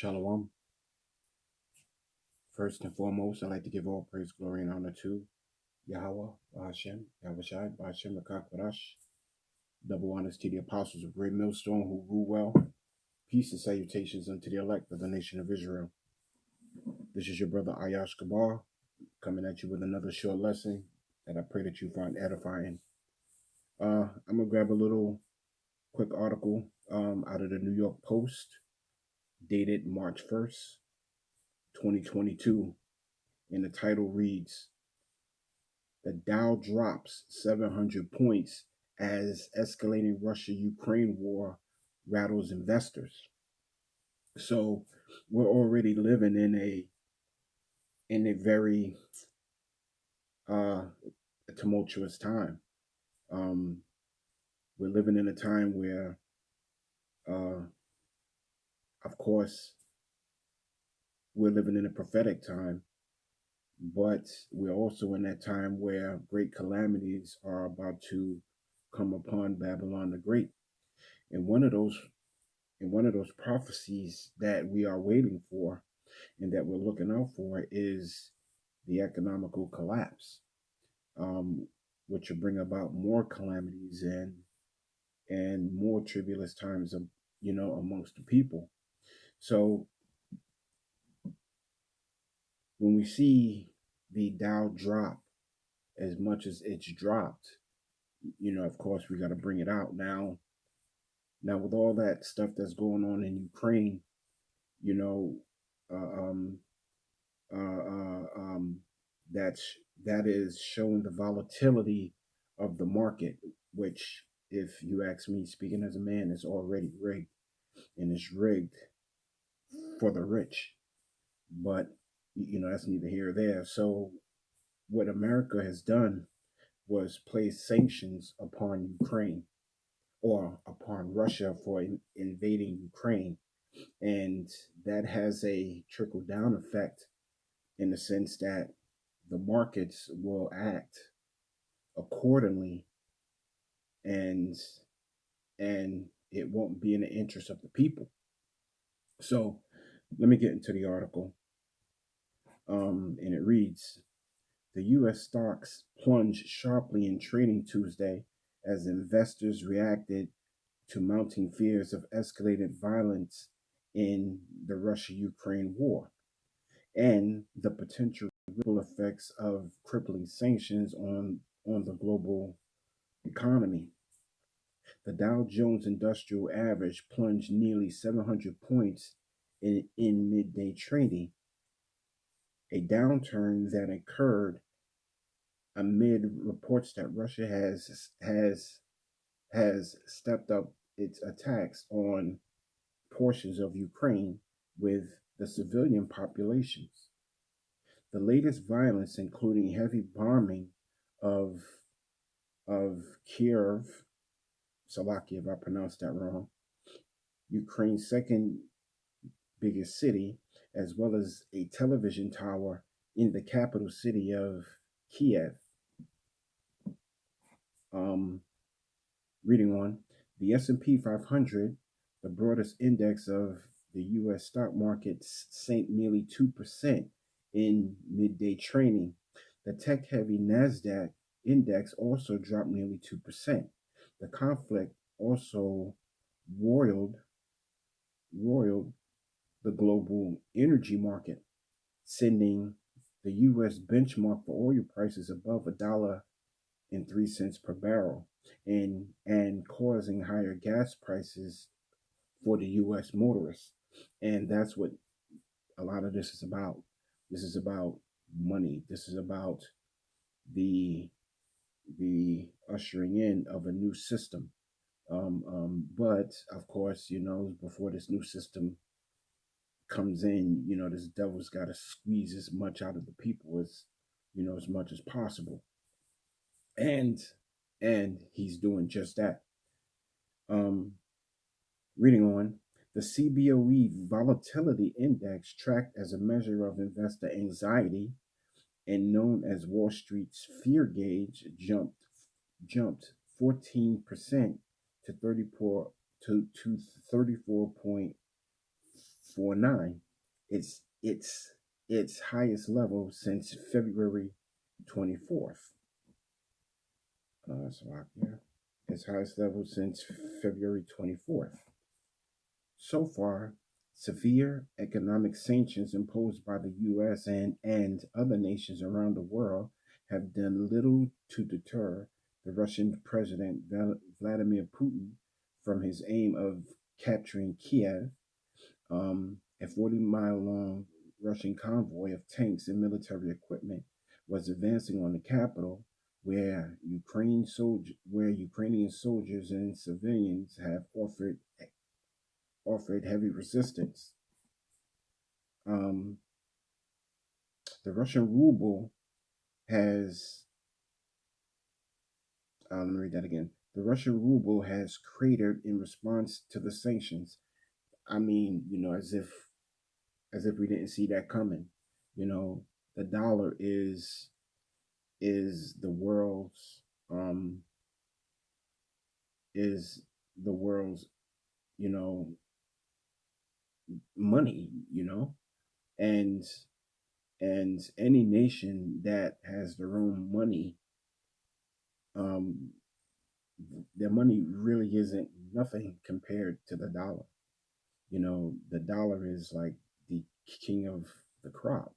Shalom. First and foremost, I'd like to give all praise, glory, and honor to Yahweh, Bahashem, Yahushai, Bahashem, Rakakwadash. Double honors to the apostles of Great Millstone who rule well. Peace and salutations unto the elect of the nation of Israel. This is your brother Ayash Kabar coming at you with another short lesson that I pray that you find edifying. I'm going to grab a little quick article out of the New York Post dated March 1st, 2022. And the title reads, "The Dow drops 700 points as escalating Russia-Ukraine war rattles investors." So we're already living in a very tumultuous time. We're living in a time where, of course, we're living in a prophetic time, but we're also in that time where great calamities are about to come upon Babylon the Great. And one of those prophecies that we are waiting for and that we're looking out for is the economical collapse, which will bring about more calamities and more tribulous times, amongst the people. So when we see the Dow drop as much as it's dropped, of course we got to bring it out now. Now with all that stuff that's going on in Ukraine, that is showing the volatility of the market, which, if you ask me, speaking as a man, is already rigged, and it's rigged for the rich. But that's neither here or there. So what America has done was place sanctions upon Ukraine, or upon Russia, for invading Ukraine, and that has a trickle down effect in the sense that the markets will act accordingly, and it won't be in the interest of the people. So let me get into the article, and it reads, "The U.S. stocks plunged sharply in trading Tuesday as investors reacted to mounting fears of escalated violence in the Russia-Ukraine war and the potential ripple effects of crippling sanctions on the global economy. The Dow Jones Industrial Average plunged nearly 700 points in midday trading, a downturn that occurred amid reports that Russia has stepped up its attacks on portions of Ukraine with the civilian populations. The latest violence, including heavy bombing of Kiev, Slovakia, if I pronounced that wrong, Ukraine's second biggest city, as well as a television tower in the capital city of Kiev." Reading on, the S&P 500, the broadest index of the U.S. stock market, sank nearly 2% in midday trading. The tech-heavy NASDAQ index also dropped nearly 2%. The conflict also roiled the global energy market, sending the U.S. benchmark for oil prices above $1.03 per barrel, and causing higher gas prices for the U.S. motorists. And that's what a lot of this is about. This is about money. This is about the ushering in of a new system. But of course, before this new system comes in, this devil's got to squeeze as much out of the people as much as possible, and he's doing just that. Reading on, the CBOE Volatility Index, tracked as a measure of investor anxiety and known as Wall Street's fear gauge, jumped 14% to 34.4 0.49. It's highest level since February 24th. Slovakia. Its highest level since February 24th. So far, severe economic sanctions imposed by the US and other nations around the world have done little to deter the Russian President Vladimir Putin from his aim of capturing Kiev. A 40-mile long Russian convoy of tanks and military equipment was advancing on the capital, where Ukrainian soldiers and civilians have offered heavy resistance. Um, the Russian ruble has, let me read that again. The Russian ruble has cratered in response to the sanctions. I mean, as if we didn't see that coming. You know, the dollar is the world's is the world's you know money. And any nation that has their own money, um, their money really isn't nothing compared to the dollar. The dollar is like the king of the crop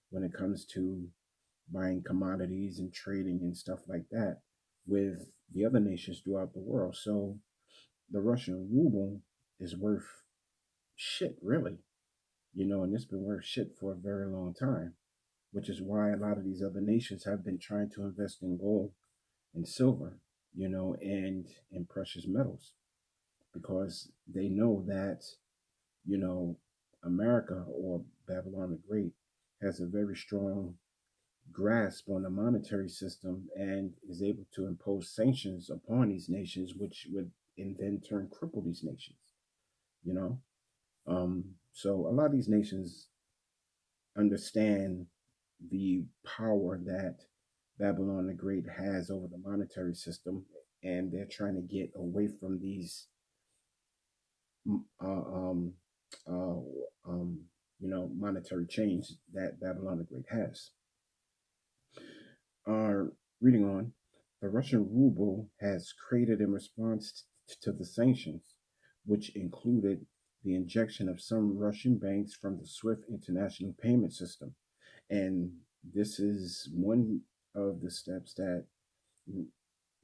when it comes to buying commodities and trading and stuff like that with the other nations throughout the world. So the Russian ruble is worth shit, really, and it's been worth shit for a very long time, which is why a lot of these other nations have been trying to invest in gold and silver, and in precious metals because they know that, you know, America or Babylon the Great has a very strong grasp on the monetary system and is able to impose sanctions upon these nations, which would in then turn cripple these nations, you know? So a lot of these nations understand the power that Babylon the Great has over the monetary system, and they're trying to get away from these, uh, um, uh, monetary change that Babylon the Great has. Reading on, the Russian ruble has created in response to the sanctions, which included the injection of some Russian banks from the SWIFT international payment system. And this is one of the steps that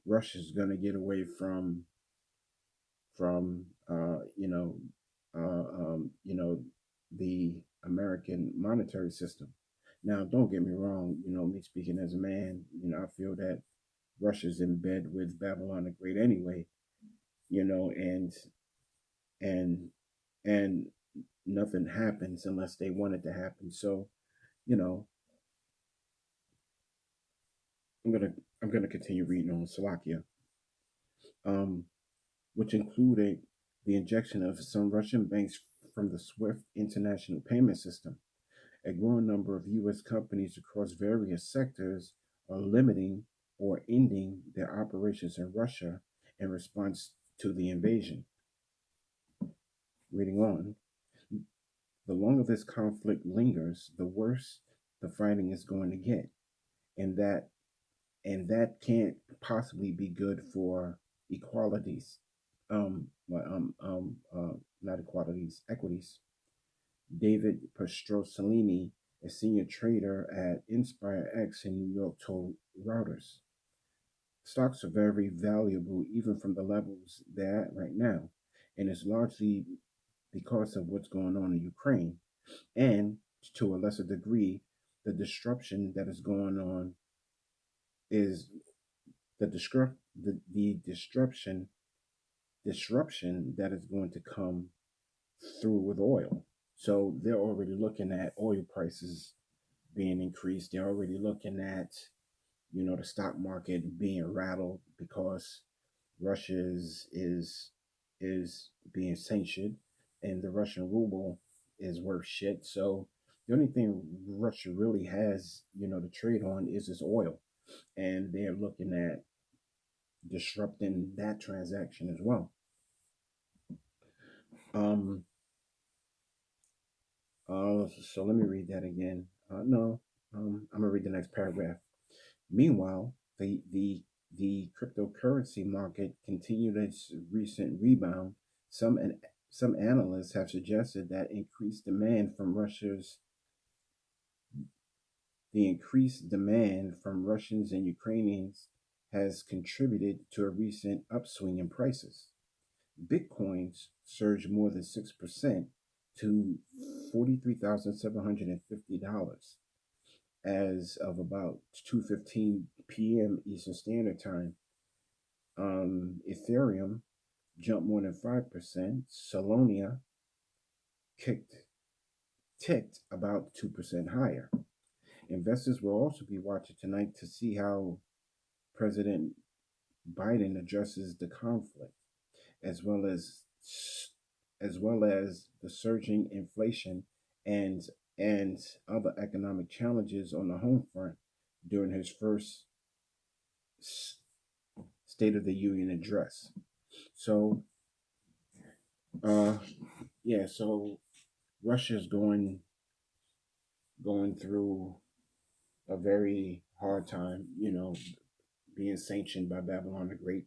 Russia is going to get away from the American monetary system. Now, don't get me wrong. Me speaking as a man, I feel that Russia's in bed with Babylon the Great anyway. And and and nothing happens unless they want it to happen. So, you know, I'm gonna I'm gonna continue reading on Slovakia, um, which included the injection of some Russian banks from the SWIFT international payment system. A growing number of U.S. companies across various sectors are limiting or ending their operations in Russia in response to the invasion. Reading on, the longer this conflict lingers, the worse the fighting is going to get, and that can't possibly be good for equalities. Not equalities, equities. David Pastrosalini, a senior trader at InspireX in New York, told Reuters. Stocks are very valuable even from the levels they're at right now, and it's largely because of what's going on in Ukraine, and to a lesser degree, the disruption that is going on is the disruption that is going to come through with oil. So they're already looking at oil prices being increased. They're already looking at, the stock market being rattled because Russia is being sanctioned, and the Russian ruble is worth shit. So the only thing Russia really has, to trade on is its oil, and they're looking at disrupting that transaction as well. Um, So let me read that again. No, I'm gonna read the next paragraph. Meanwhile, the cryptocurrency market continued its recent rebound. Some an, some analysts have suggested that the increased demand from Russians and Ukrainians has contributed to a recent upswing in prices. Bitcoins surged more than 6% to $43,750 as of about 2:15 p.m. Eastern Standard Time. Ethereum jumped more than 5%. Solana kicked ticked about 2% higher. Investors will also be watching tonight to see how President Biden addresses the conflict, as well as the surging inflation and and other economic challenges on the home front during his first State of the Union address. So, uh, yeah, so Russia's going through a very hard time, being sanctioned by Babylon the Great.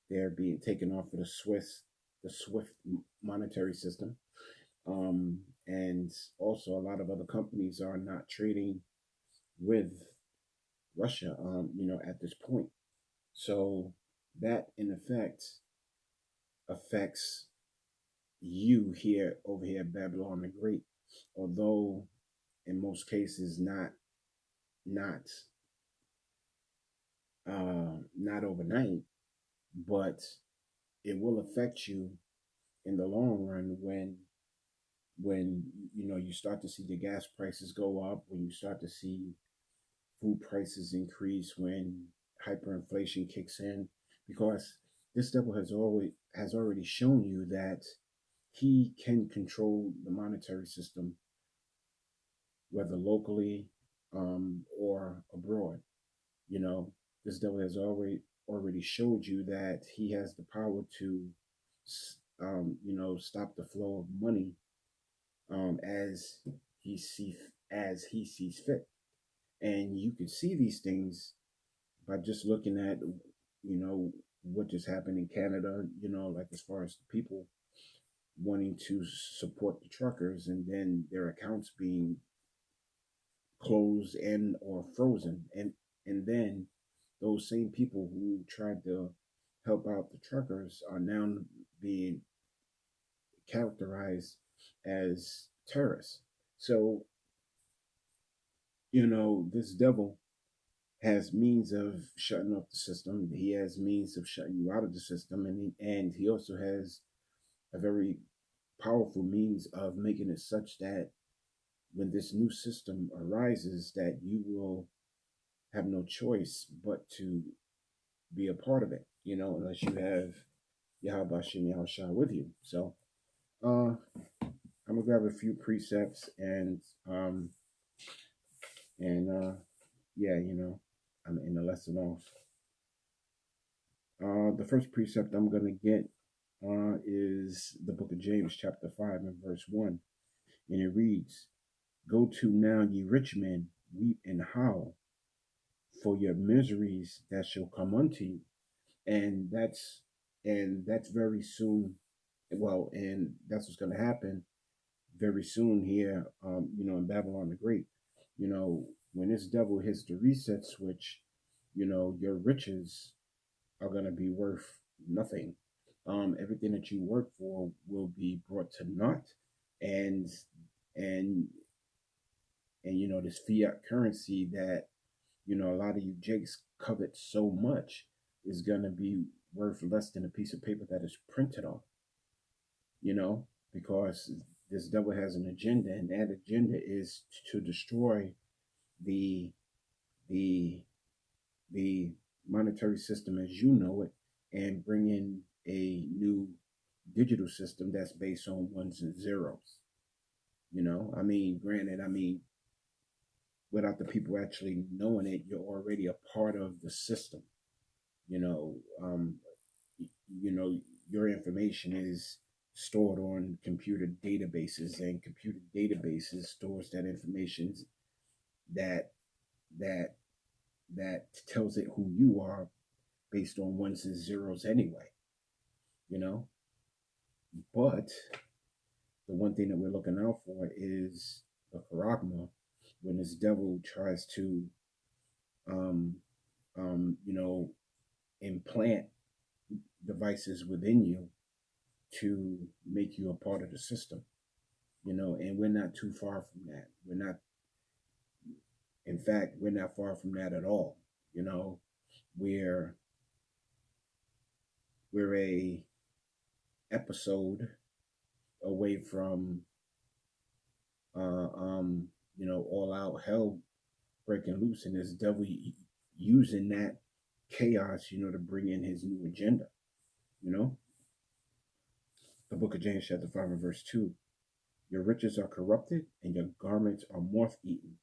They're being taken off of the SWIFT monetary system. And also a lot of other companies are not trading with Russia, at this point. So that in effect affects you here over here at Babylon the Great, although in most cases not not overnight, but it will affect you in the long run when you start to see the gas prices go up, when you start to see food prices increase, when hyperinflation kicks in, because this devil has already shown you that he can control the monetary system, whether locally or abroad. You know, this devil has already showed you that he has the power to, stop the flow of money as he sees fit. And you can see these things by just looking at, what just happened in Canada. Like as far as the people wanting to support the truckers, and then their accounts being closed and or frozen, and then those same people who tried to help out the truckers are now being characterized as terrorists. So this devil has means of shutting off the system. He has means of shutting you out of the system, and he also has a very powerful means of making it such that when this new system arises, that you will have no choice but to be a part of it, unless you have Yahweh Shem Yahushua with you. So I'm gonna grab a few precepts and yeah, I'm in the lesson off. The first precept I'm gonna get is the book of James, chapter 5 and verse 1. And it reads, "Go to now, ye rich men, weep and howl for your miseries that shall come unto you." And that's very soon. Well, and that's what's gonna happen very soon here, in Babylon the Great. When this devil hits the reset switch, your riches are going to be worth nothing. Everything that you work for will be brought to naught, and and this fiat currency that a lot of you jakes covet so much is going to be worth less than a piece of paper that is printed on. Because this devil has an agenda, and that agenda is to destroy the the the monetary system as you know it, and bring in a new digital system that's based on ones and zeros. Granted, without the people actually knowing it, you're already a part of the system. You know, um, your information is stored on computer databases, and computer databases stores that information that that that tells it who you are based on ones and zeros anyway, you know. But the one thing that we're looking out for is the charagma, when this devil tries to um you know, implant devices within you to make you a part of the system, you know. And we're not too far from that. We're not, in fact, we're not far from that at all, you know. We're we're a episode away from you know, all out hell breaking loose, and this devil using that chaos, you know, to bring in his new agenda, you know. The book of James chapter 5 and verse 2: your riches are corrupted and your garments are moth eaten,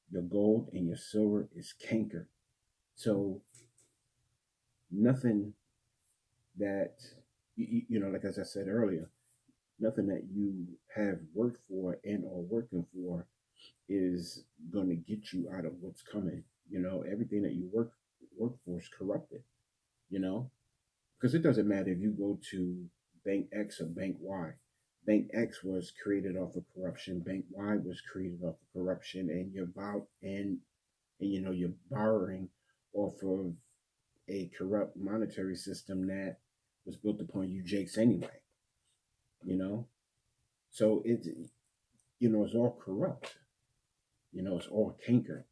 your gold and your silver is cankered. So nothing that you know, like as I said earlier, nothing that you have worked for and or working for is going to get you out of what's coming. You know, everything that you work for is corrupted, you know, because it doesn't matter if you go to bank X or bank Y. Bank X was created off of corruption, bank Y was created off of corruption, and you're about and you know, you're borrowing off of a corrupt monetary system that was built upon you jakes anyway, you know. So it's, you know, it's all corrupt, you know, it's all canker,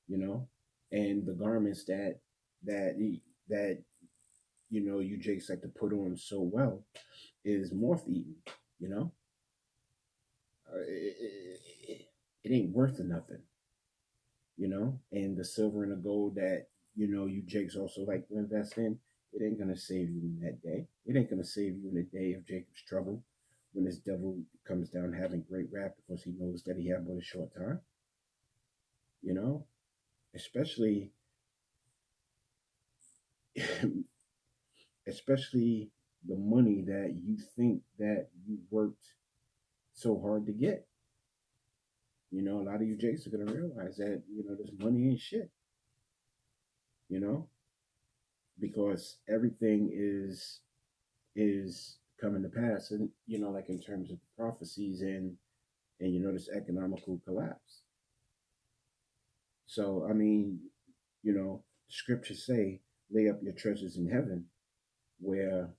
you know. And the garments that that you know, you jakes like to put on so well is moth eaten, you know. It ain't worth nothing, you know. And the silver and the gold that, you know, you jakes also like to invest in, it ain't gonna save you in that day. It ain't gonna save you in the day of Jacob's trouble, when this devil comes down having great wrath because he knows that he had but a short time, you know. Especially especially the money that you think that you worked so hard to get. You know, a lot of you jakes are gonna realize that, you know, this money ain't shit, you know, because everything is coming to pass, and you know, like in terms of prophecies and you know, this economical collapse. So I mean, you know, scriptures say, lay up your treasures in heaven, where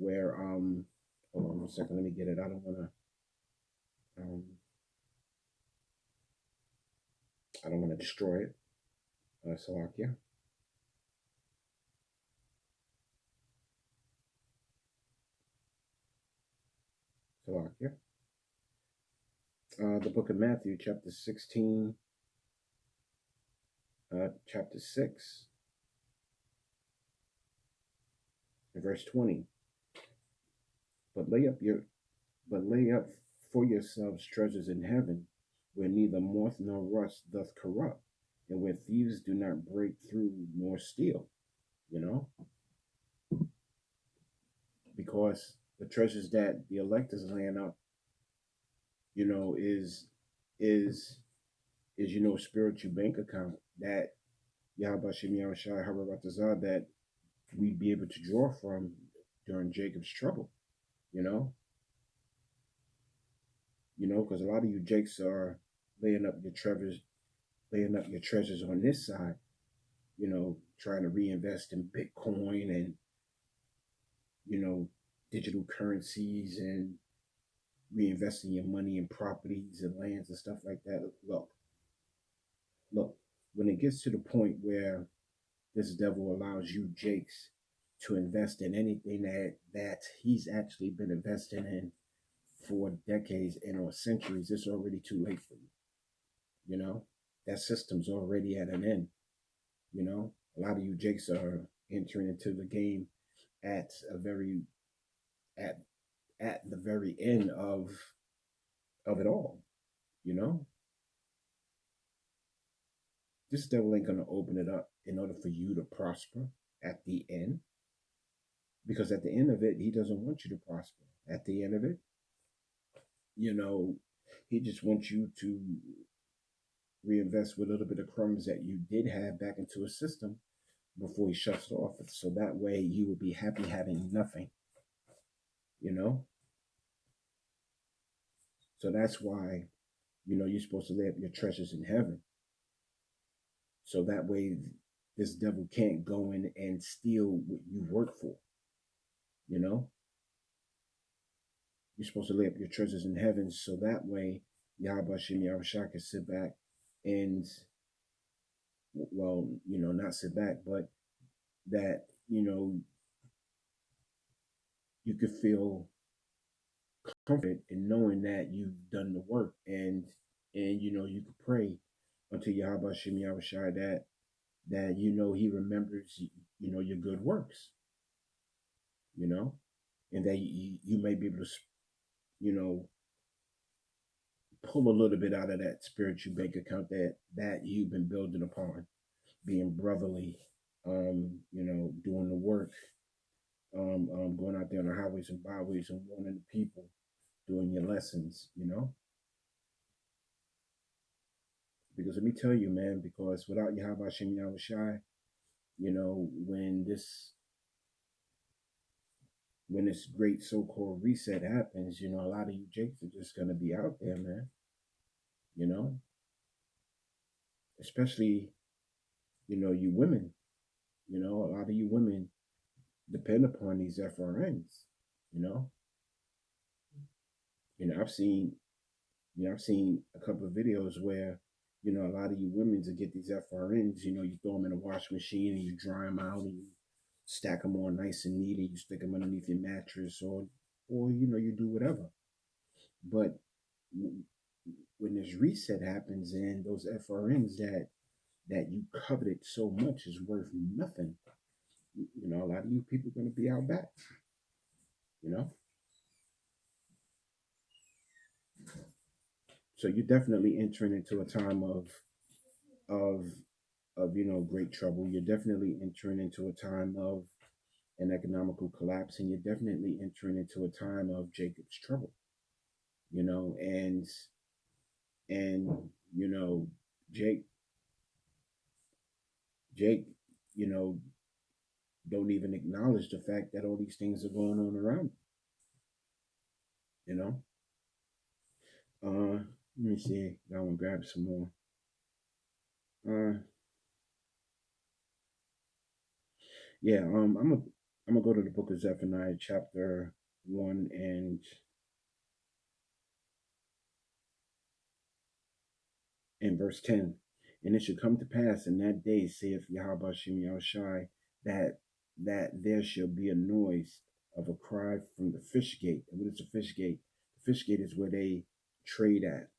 hold on 1 second, let me get it. I don't wanna um I don't wanna destroy it. Salakia. Salakia. The book of Matthew, chapter 16, chapter 6, and verse 20. But lay up your but lay up for yourselves treasures in heaven, where neither moth nor rust doth corrupt, and where thieves do not break through nor steal. You know, because the treasures that the elect is laying up, you know, is you know, a spiritual bank account that Yahweh Shem Yahushua Harabatazah, that we'd be able to draw from during Jacob's trouble. You know, because a lot of you jakes are laying up your treasures on this side, you know, trying to reinvest in Bitcoin and, you know, digital currencies, and reinvesting your money in properties and lands and stuff like that. Look, when it gets to the point where this devil allows you jakes to invest in anything that he's actually been investing in for decades and or centuries, it's already too late for you. You know, that system's already at an end. You know, a lot of you jakes are entering into the game at a very at at the very end of it all. You know, this devil ain't gonna open it up in order for you to prosper at the end, because at the end of it, he doesn't want you to prosper. at the end of it. You know, he just wants you to reinvest with a little bit of crumbs that you did have back into a system before he shuts it off. So that way you will be happy having nothing, you know? So that's why, you're supposed to lay up your treasures in heaven. So that way this devil can't go in and steal what you work for, you know? You're supposed to lay up your treasures in heaven so that way Yahweh Shem Yahushua can sit back and, well, not sit back, but that, you could feel comfort in knowing that you've done the work, and you could pray unto Yahweh Shem Yahushua that he remembers your good works, and that you may be able to pull a little bit out of that spiritual bank account that you've been building upon, being brotherly, doing the work, going out there on the highways and byways and warning the people, doing your lessons, Because let me tell you, man, because without Yahweh Hashem Yahushai, when this great so-called reset happens, a lot of you jakes are just gonna be out there, man. Especially, you women. A lot of you women depend upon these FRNs, you know. I've seen a couple of videos where, a lot of you women to get these FRNs, you throw them in a washing machine and you dry them out and you stack them all nice and neat and you stick them underneath your mattress or you do whatever. But when this reset happens and those FRNs that you coveted so much is worth nothing, a lot of you people are going to be out back, So you're definitely entering into a time of great trouble. You're definitely entering into a time of an economical collapse, and you're definitely entering into a time of Jacob's trouble. And Jake, don't even acknowledge the fact that all these things are going on around him. Let me see. I want to grab some more. Yeah. I'm gonna go to the book of Zephaniah, chapter 1 and verse 10. And it should come to pass in that day, saith Yahweh Shem Yahushai, that there shall be a noise of a cry from the fish gate. And what is a fish gate? The fish gate is where they trade at,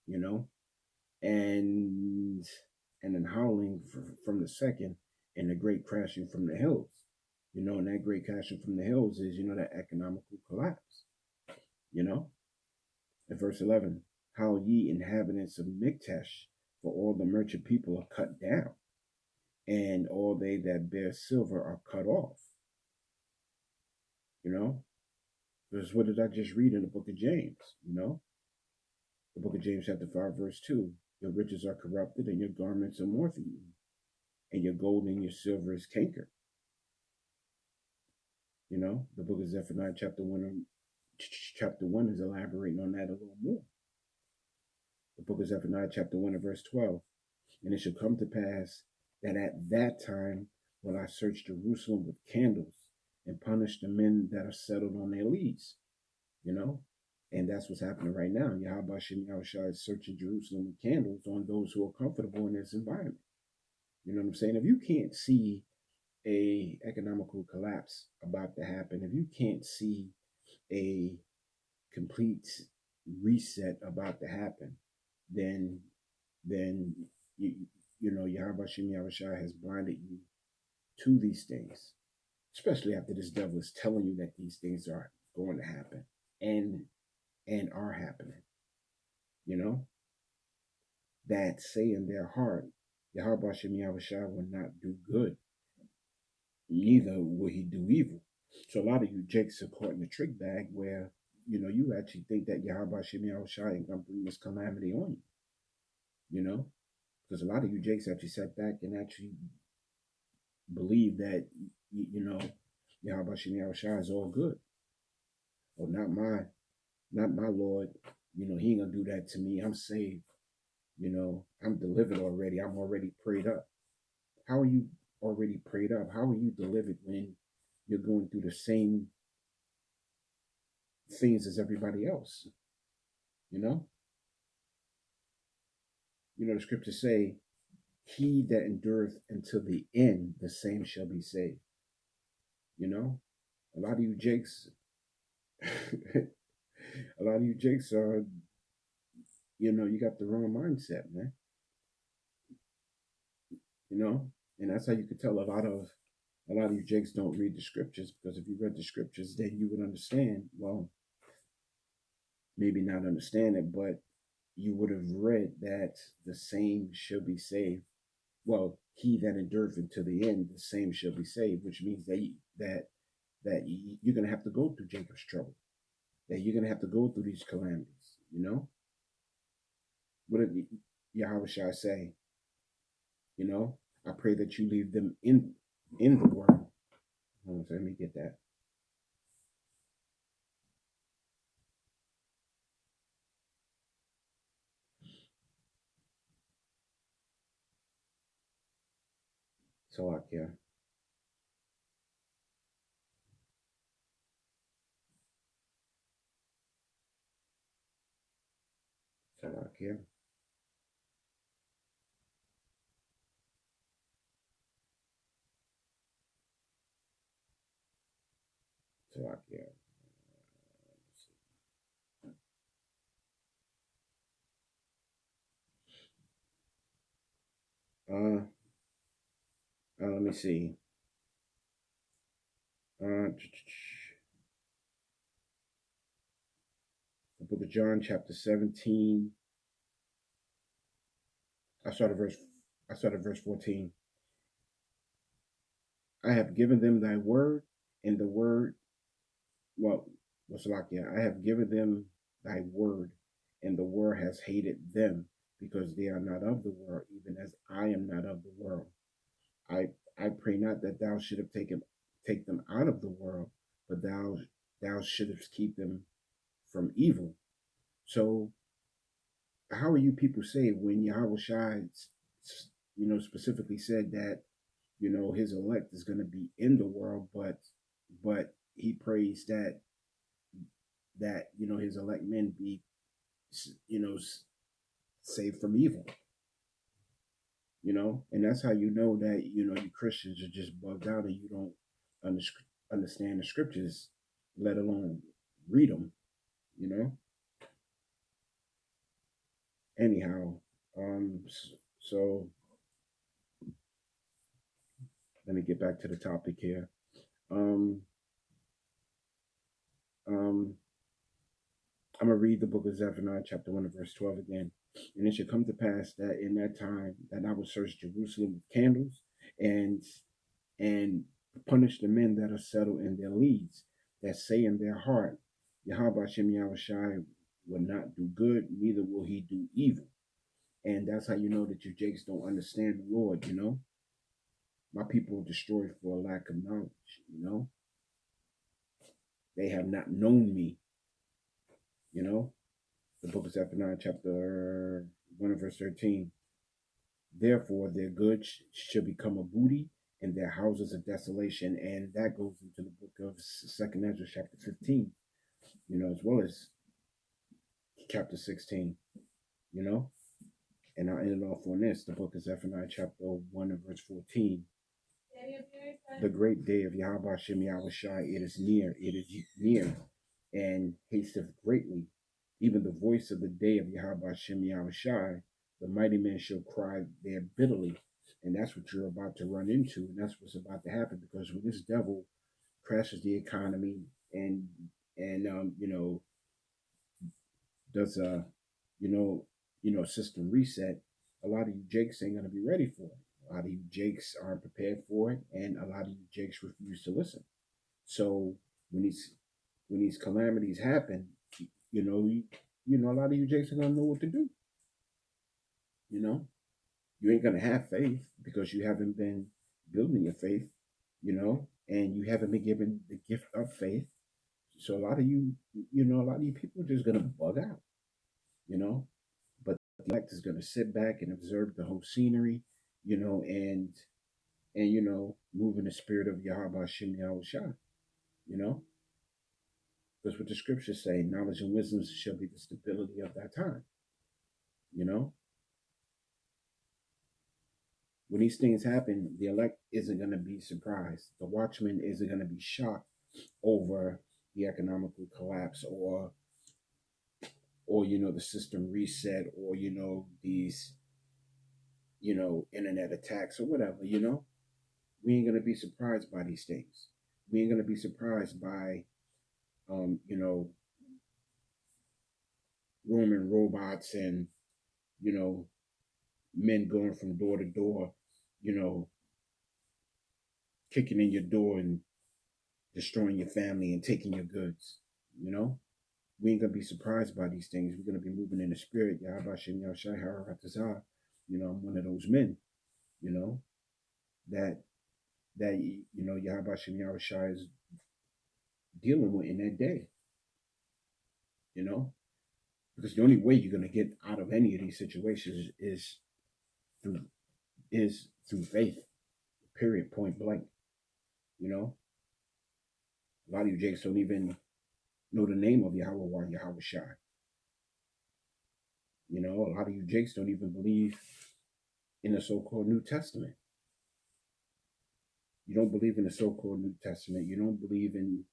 and then howling from the second, and the great crashing from the hills. And that great crashing from the hills is, that economical collapse. In verse 11, how ye inhabitants of Miktesh, for all the merchant people are cut down, and all they that bear silver are cut off. Because what did I just read in the book of James? The book of James chapter 5 verse 2. Your riches are corrupted and your garments are moth-eaten, and your gold and your silver is cankered. The book of Zephaniah chapter 1 is elaborating on that a little more. The book of Zephaniah chapter 1 and verse 12. And it shall come to pass that at that time will I search Jerusalem with candles and punish the men that are settled on their lees. And that's what's happening right now. Yahweh Shem Yahushua is searching Jerusalem with candles on those who are comfortable in this environment. You know what I'm saying? If you can't see a economical collapse about to happen, if you can't see a complete reset about to happen, then Yahweh Shem Yahushua has blinded you to these things, especially after this devil is telling you that these things are going to happen and are happening. That say in their heart, Yahweh Shem Yahushua will not do good, neither will he do evil. So a lot of you jakes are caught in the trick bag where you actually think that Yahweh Shem Shai ain't gonna bring this calamity on you, because a lot of you Jakes actually sat back and actually believe that Yahweh Shem Shai is all good. Oh, not my Lord. He ain't gonna do that to me. I'm saved. I'm delivered already. I'm already prayed up. How are you already prayed up? How are you delivered when you're going through the same things as everybody else? You know? The scriptures say, he that endureth until the end, the same shall be saved. A lot of you Jakes, are, you got the wrong mindset, man. And that's how you could tell a lot of you Jakes don't read the scriptures, because if you read the scriptures, then you would understand. Well, maybe not understand it, but you would have read that the same shall be saved. Well, he that endureth until the end, the same shall be saved, which means that you're gonna have to go through Jacob's trouble, that you're gonna have to go through these calamities. What did Yahweh Shai say? I pray that you leave them in the world. So let me get that. Salakia. Salakia. Salakia. Let me see. The book of John, chapter 17. I started verse 14. I have given them thy word, and the word, I have given them thy word, and the word has hated them, because they are not of the world, even as I am not of the world. I pray not that thou should have take them out of the world, but thou shouldst keep them from evil. So how are you people saved when Yahweh Shai, specifically said that, his elect is going to be in the world, but he prays that his elect men be, saved from evil. And that's how you know that, you Christians are just bugged out and you don't understand the scriptures, let alone read them, Anyhow, so let me get back to the topic here. I'm gonna read the book of Zephaniah, chapter 1, verse 12 again. And it should come to pass that in that time that I will search Jerusalem with candles, and punish the men that are settled in their leads, that say in their heart, Yahweh Shem Yahushai will not do good, neither will he do evil. And that's how you know that you Jakes don't understand the Lord, My people are destroyed for a lack of knowledge, They have not known me, The book of Zephaniah, chapter 1, verse 13. Therefore, their goods shall become a booty, and their houses a desolation. And that goes into the book of 2nd Ezra, chapter 15, as well as chapter 16, And I'll end it off on this, the book of Zephaniah, chapter 1, and verse 14. The great day of Yahweh Shem Yahushai, it is near, and hasteth greatly. Even the voice of the day of Yahweh Shem Yahushai, the mighty men shall cry there bitterly. And that's what you're about to run into, and that's what's about to happen, because when this devil crashes the economy and does a system reset, a lot of you Jakes ain't gonna be ready for it. A lot of you Jakes aren't prepared for it, and a lot of you Jakes refuse to listen. So when these calamities happen, you know, a lot of you jakes are gonna know what to do. You know, you ain't gonna have faith because you haven't been building your faith. And you haven't been given the gift of faith. So a lot of you, a lot of you people are just gonna bug out. You know, but the elect is gonna sit back and observe the whole scenery. And move in the spirit of Yahweh Shem Yahweh Shah. You know, because what the scriptures say, knowledge and wisdom shall be the stability of that time. You know, when these things happen, the elect isn't going to be surprised. The watchman isn't going to be shocked over the economical collapse or the system reset or these internet attacks or whatever. We ain't going to be surprised by these things. We ain't going to be surprised by Roman robots and men going from door to door, you know, kicking in your door and destroying your family and taking your goods. We ain't gonna be surprised by these things. We're gonna be moving in the spirit. I'm one of those men, you know, that Yahweh Shai is dealing with in that day. Because the only way you're gonna get out of any of these situations is through faith. Period. Point blank. A lot of you jakes don't even know the name of Yahweh or Yahweh Shai. A lot of you jakes don't even believe in the so-called New Testament. You don't believe in the so-called New Testament. You don't believe in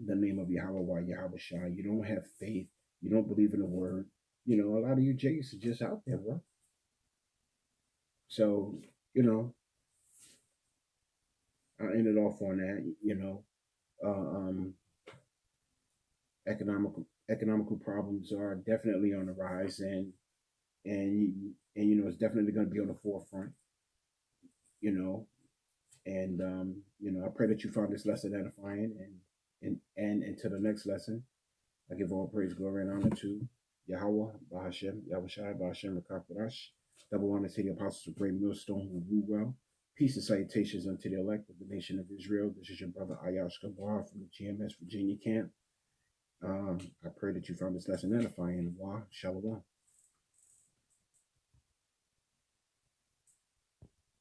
the name of Yahweh or Yahweh Shai. You don't have faith. You don't believe in the word. A lot of you jakes are just out there, bro. So, I'll end it off on that. Economical problems are definitely on the rise, and it's definitely going to be on the forefront. I pray that you found this lesson edifying, and until the next lesson, I give all praise, glory, and honor to Yahweh, Bahashem, Yahweh Shai, Bahashem, Rakakadash. Double honor to the apostles of Great Millstone who rule well. Peace and salutations unto the elect of the nation of Israel. This is your brother Ayash Gabar from the GMS Virginia camp. I pray that you found this lesson edifying. Wa Shalom.